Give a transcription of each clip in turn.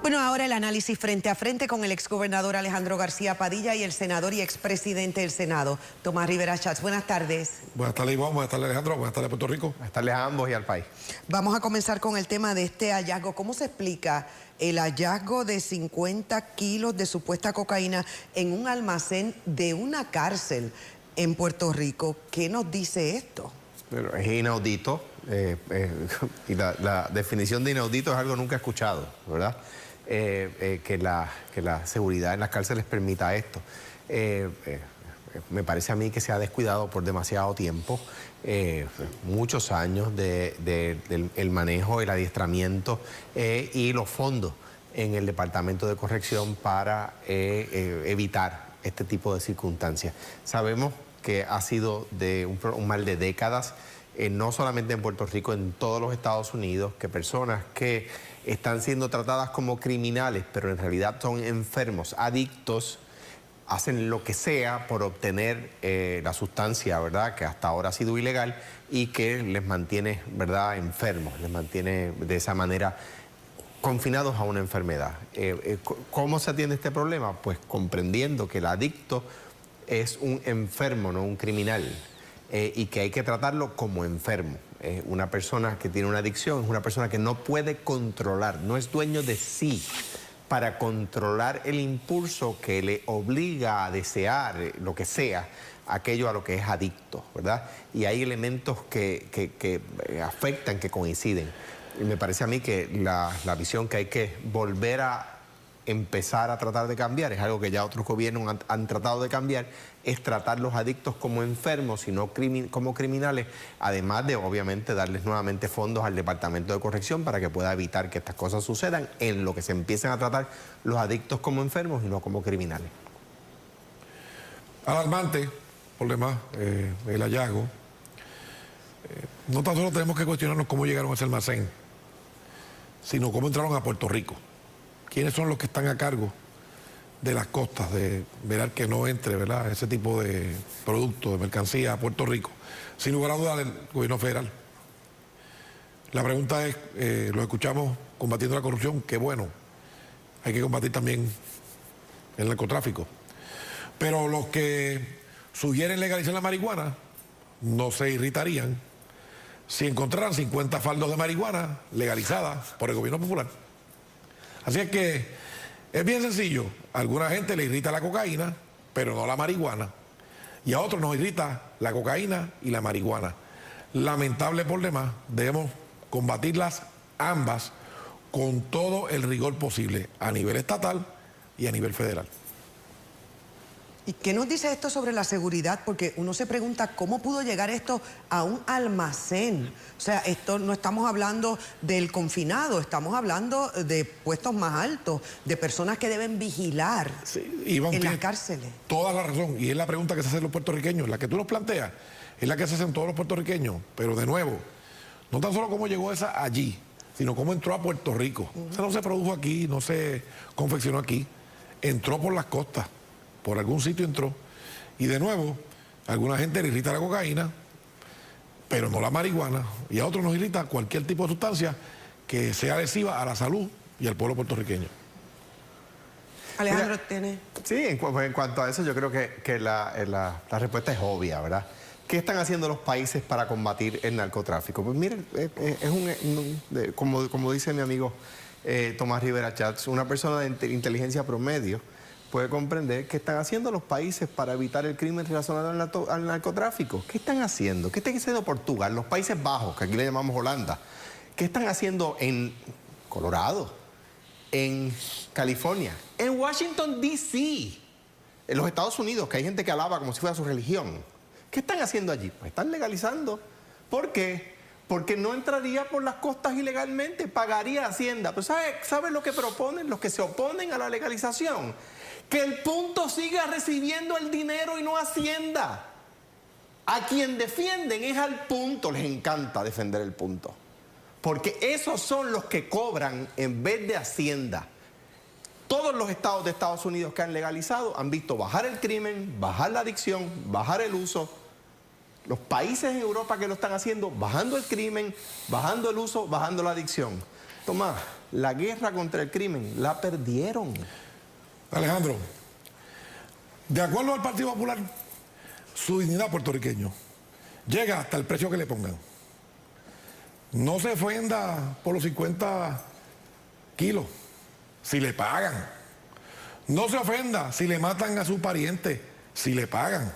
Bueno, ahora el análisis frente a frente con el exgobernador Alejandro García Padilla y el senador y expresidente del Senado, Tomás Rivera Schatz. Buenas tardes. Buenas tardes, Iván. Buenas tardes, Alejandro. Buenas tardes, Puerto Rico. Buenas tardes a ambos y al país. Vamos a comenzar con el tema de este hallazgo. ¿Cómo se explica el hallazgo de 50 kilos de supuesta cocaína en un almacén de una cárcel en Puerto Rico? ¿Qué nos dice esto? Pero es inaudito y la definición de inaudito es algo nunca escuchado, ¿verdad? Que la seguridad en las cárceles permita esto. Me parece a mí que se ha descuidado por demasiado tiempo, muchos años del manejo, el adiestramiento y los fondos en el Departamento de Corrección para evitar este tipo de circunstancias. Sabemos que ha sido un mal de décadas, no solamente en Puerto Rico, en todos los Estados Unidos, que personas que están siendo tratadas como criminales, pero en realidad son enfermos, adictos, hacen lo que sea por obtener la sustancia, ¿verdad?, que hasta ahora ha sido ilegal y que les mantiene, ¿verdad?, enfermos, les mantiene de esa manera confinados a una enfermedad. ¿Cómo se atiende este problema? Pues comprendiendo que el adicto es un enfermo, no un criminal, y que hay que tratarlo como enfermo. Una persona que tiene una adicción es una persona que no puede controlar, no es dueño de sí para controlar el impulso que le obliga a desear lo que sea, aquello a lo que es adicto, ¿verdad? Y hay elementos que afectan, que coinciden. Y me parece a mí que la visión que hay que volver a empezar a tratar de cambiar, es algo que ya otros gobiernos han tratado de cambiar, es tratar los adictos como enfermos y no como criminales, además de obviamente darles nuevamente fondos al Departamento de Corrección para que pueda evitar que estas cosas sucedan, en lo que se empiecen a tratar los adictos como enfermos y no como criminales. Alarmante, por demás, el hallazgo. No tan solo tenemos que cuestionarnos cómo llegaron a ese almacén, sino cómo entraron a Puerto Rico. ¿Quiénes son los que están a cargo de las costas, de velar que no entre, ¿verdad?, ese tipo de productos, de mercancía a Puerto Rico? Sin lugar a dudas, el gobierno federal. La pregunta es, lo escuchamos combatiendo la corrupción, qué bueno, hay que combatir también el narcotráfico. Pero los que sugieren legalizar la marihuana no se irritarían si encontraran 50 faldos de marihuana legalizadas por el gobierno popular. Así es que es bien sencillo. A alguna gente le irrita la cocaína, pero no la marihuana. Y a otros nos irrita la cocaína y la marihuana. Lamentable por demás, debemos combatirlas ambas con todo el rigor posible, a nivel estatal y a nivel federal. ¿Y qué nos dice esto sobre la seguridad? Porque uno se pregunta cómo pudo llegar esto a un almacén. O sea, esto no estamos hablando del confinado, estamos hablando de puestos más altos, de personas que deben vigilar Iván, en las cárceles. Toda la razón, y es la pregunta que se hacen los puertorriqueños, la que tú nos planteas, es la que se hacen todos los puertorriqueños. Pero de nuevo, no tan solo cómo llegó esa allí, sino cómo entró a Puerto Rico. O sea, no se produjo aquí, no se confeccionó aquí, entró por las costas. Por algún sitio entró. Y de nuevo, a alguna gente le irrita la cocaína, pero no la marihuana. Y a otros nos irrita cualquier tipo de sustancia que sea lesiva a la salud y al pueblo puertorriqueño. Alejandro, ¿tiene? Sí, en cuanto a eso, yo creo que la respuesta es obvia, ¿verdad? ¿Qué están haciendo los países para combatir el narcotráfico? Pues miren, como dice mi amigo Tomás Rivera Schatz, una persona de inteligencia promedio puede comprender qué están haciendo los países para evitar el crimen relacionado al narcotráfico. ¿Qué están haciendo? ¿Qué está haciendo Portugal? Los Países Bajos, que aquí le llamamos Holanda. ¿Qué están haciendo en Colorado? En California. En Washington, D.C. En los Estados Unidos, que hay gente que alaba como si fuera su religión. ¿Qué están haciendo allí? Pues están legalizando. ¿Por qué? Porque no entraría por las costas ilegalmente, pagaría Hacienda. Pero ¿sabe lo que proponen los que se oponen a la legalización? Que el punto siga recibiendo el dinero y no Hacienda. A quien defienden es al punto, les encanta defender el punto. Porque esos son los que cobran en vez de Hacienda. Todos los estados de Estados Unidos que han legalizado han visto bajar el crimen, bajar la adicción, bajar el uso. Los países en Europa que lo están haciendo, bajando el crimen, bajando el uso, bajando la adicción. Tomás, la guerra contra el crimen la perdieron. Alejandro, de acuerdo al Partido Popular, su dignidad puertorriqueño llega hasta el precio que le pongan. No se ofenda por los 50 kilos, si le pagan. No se ofenda si le matan a su pariente, si le pagan.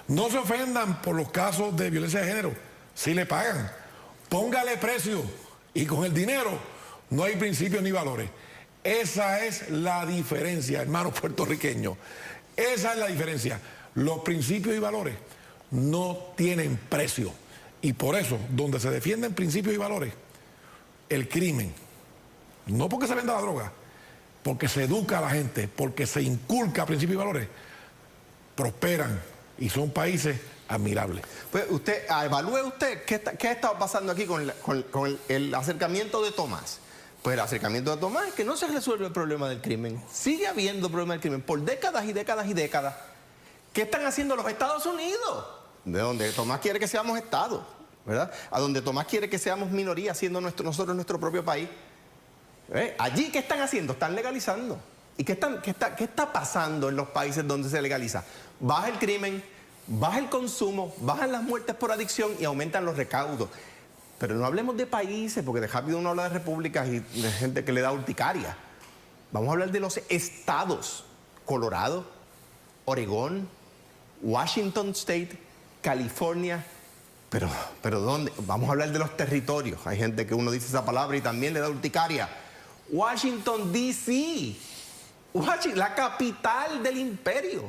No se ofendan por los casos de violencia de género, si le pagan. Póngale precio y con el dinero no hay principios ni valores. Esa es la diferencia, hermanos puertorriqueños. Esa es la diferencia. Los principios y valores no tienen precio. Y por eso, donde se defienden principios y valores, el crimen, no porque se venda la droga, porque se educa a la gente, porque se inculca principios y valores, prosperan y son países admirables. Pues usted, evalúe usted qué ha estado pasando aquí con el acercamiento de Tomás. Pues el acercamiento de Tomás es que no se resuelve el problema del crimen. Sigue habiendo problema del crimen por décadas y décadas y décadas. ¿Qué están haciendo los Estados Unidos? De donde Tomás quiere que seamos Estado, ¿verdad? A donde Tomás quiere que seamos minoría, siendo nosotros nuestro propio país. Allí, ¿qué están haciendo? Están legalizando. ¿Y qué está pasando en los países donde se legaliza? Baja el crimen, baja el consumo, bajan las muertes por adicción y aumentan los recaudos. Pero no hablemos de países, porque de rápido uno habla de repúblicas y de gente que le da urticaria. Vamos a hablar de los estados. Colorado, Oregón, Washington State, California. Pero ¿dónde? Vamos a hablar de los territorios. Hay gente que uno dice esa palabra y también le da urticaria. Washington, D.C., la capital del imperio,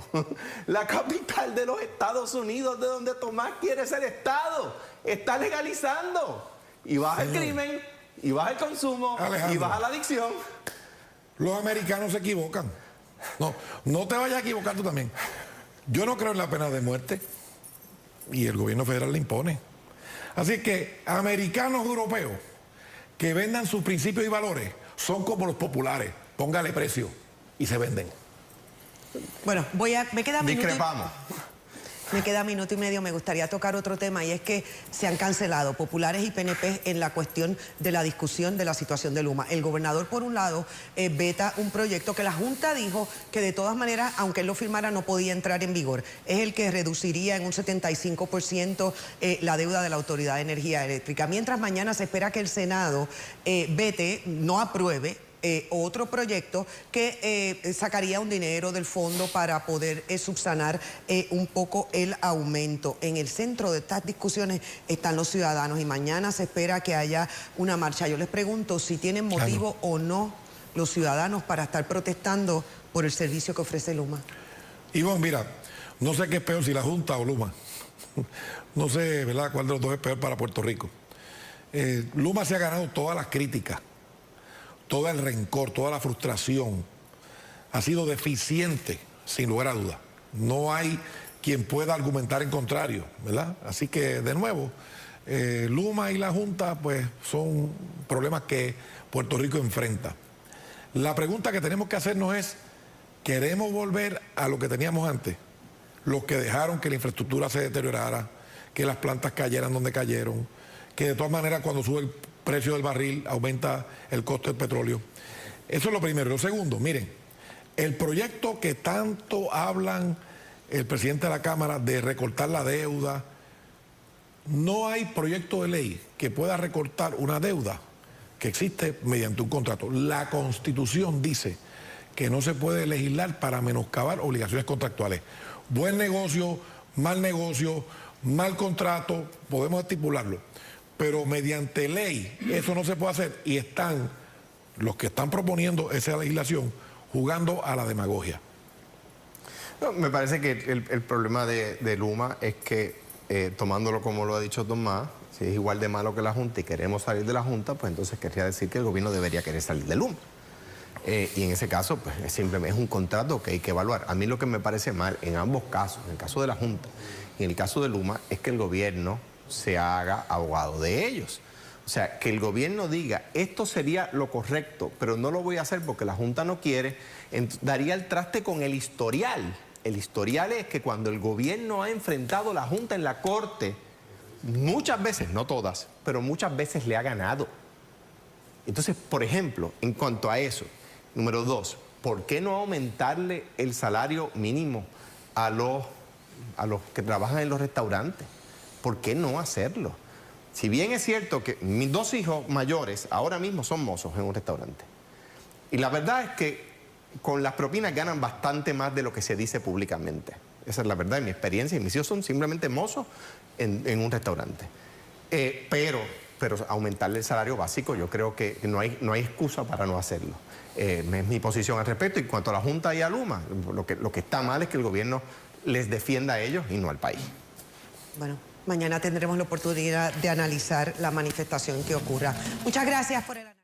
la capital de los Estados Unidos, de donde Tomás quiere ser Estado, está legalizando. Y baja el crimen, y baja el consumo, Alejandro, y baja la adicción. Los americanos se equivocan. No te vayas a equivocar tú también. Yo no creo en la pena de muerte y el gobierno federal la impone. Así que americanos europeos que vendan sus principios y valores son como los populares. Póngale precio y se venden. Bueno, me queda Discrepamos. Me queda minuto y medio, me gustaría tocar otro tema y es que se han cancelado populares y PNP en la cuestión de la discusión de la situación de Luma. El gobernador, por un lado, veta un proyecto que la Junta dijo que de todas maneras, aunque él lo firmara, no podía entrar en vigor. Es el que reduciría en un 75% la deuda de la Autoridad de Energía Eléctrica. Mientras mañana se espera que el Senado vete, no apruebe, otro proyecto que sacaría un dinero del fondo para poder subsanar un poco el aumento. En el centro de estas discusiones están los ciudadanos y mañana se espera que haya una marcha. Yo les pregunto si tienen motivo o no los ciudadanos para estar protestando por el servicio que ofrece Luma. Ivonne, mira, no sé qué es peor, si la Junta o Luma. No sé, ¿verdad?, cuál de los dos es peor para Puerto Rico. Luma se ha ganado todas las críticas, todo el rencor, toda la frustración. Ha sido deficiente, sin lugar a dudas. No hay quien pueda argumentar en contrario, ¿verdad? Así que, de nuevo, Luma y la Junta, pues, son problemas que Puerto Rico enfrenta. La pregunta que tenemos que hacernos es, ¿queremos volver a lo que teníamos antes? Los que dejaron que la infraestructura se deteriorara, que las plantas cayeran donde cayeron, que de todas maneras cuando sube el precio del barril aumenta el costo del petróleo. Eso es lo primero. Lo segundo, miren, el proyecto que tanto hablan el presidente de la Cámara de recortar la deuda, no hay proyecto de ley que pueda recortar una deuda que existe mediante un contrato. La Constitución dice que no se puede legislar para menoscabar obligaciones contractuales. Buen negocio, mal contrato, podemos estipularlo. Pero mediante ley eso no se puede hacer y están los que están proponiendo esa legislación jugando a la demagogia. No, me parece que el problema de Luma es que, tomándolo como lo ha dicho Tomás, si es igual de malo que la Junta y queremos salir de la Junta, pues entonces querría decir que el gobierno debería querer salir de Luma. Y en ese caso, pues simplemente es un contrato que hay que evaluar. A mí lo que me parece mal en ambos casos, en el caso de la Junta y en el caso de Luma, es que el gobierno se haga abogado de ellos. O sea, que el gobierno diga, esto sería lo correcto, pero no lo voy a hacer porque la Junta no quiere, daría el traste con el historial. El historial es que cuando el gobierno ha enfrentado a la Junta en la Corte, muchas veces, no todas, pero muchas veces le ha ganado. Entonces, por ejemplo, en cuanto a eso, número 2, ¿por qué no aumentarle el salario mínimo a los que trabajan en los restaurantes? ¿Por qué no hacerlo? Si bien es cierto que mis 2 hijos mayores ahora mismo son mozos en un restaurante. Y la verdad es que con las propinas ganan bastante más de lo que se dice públicamente. Esa es la verdad de mi experiencia. Y mis hijos son simplemente mozos en un restaurante. Pero aumentarle el salario básico, yo creo que no hay excusa para no hacerlo. Es mi posición al respecto. Y en cuanto a la Junta y a Luma, lo que está mal es que el gobierno les defienda a ellos y no al país. Bueno, mañana tendremos la oportunidad de analizar la manifestación que ocurra. Muchas gracias por el análisis.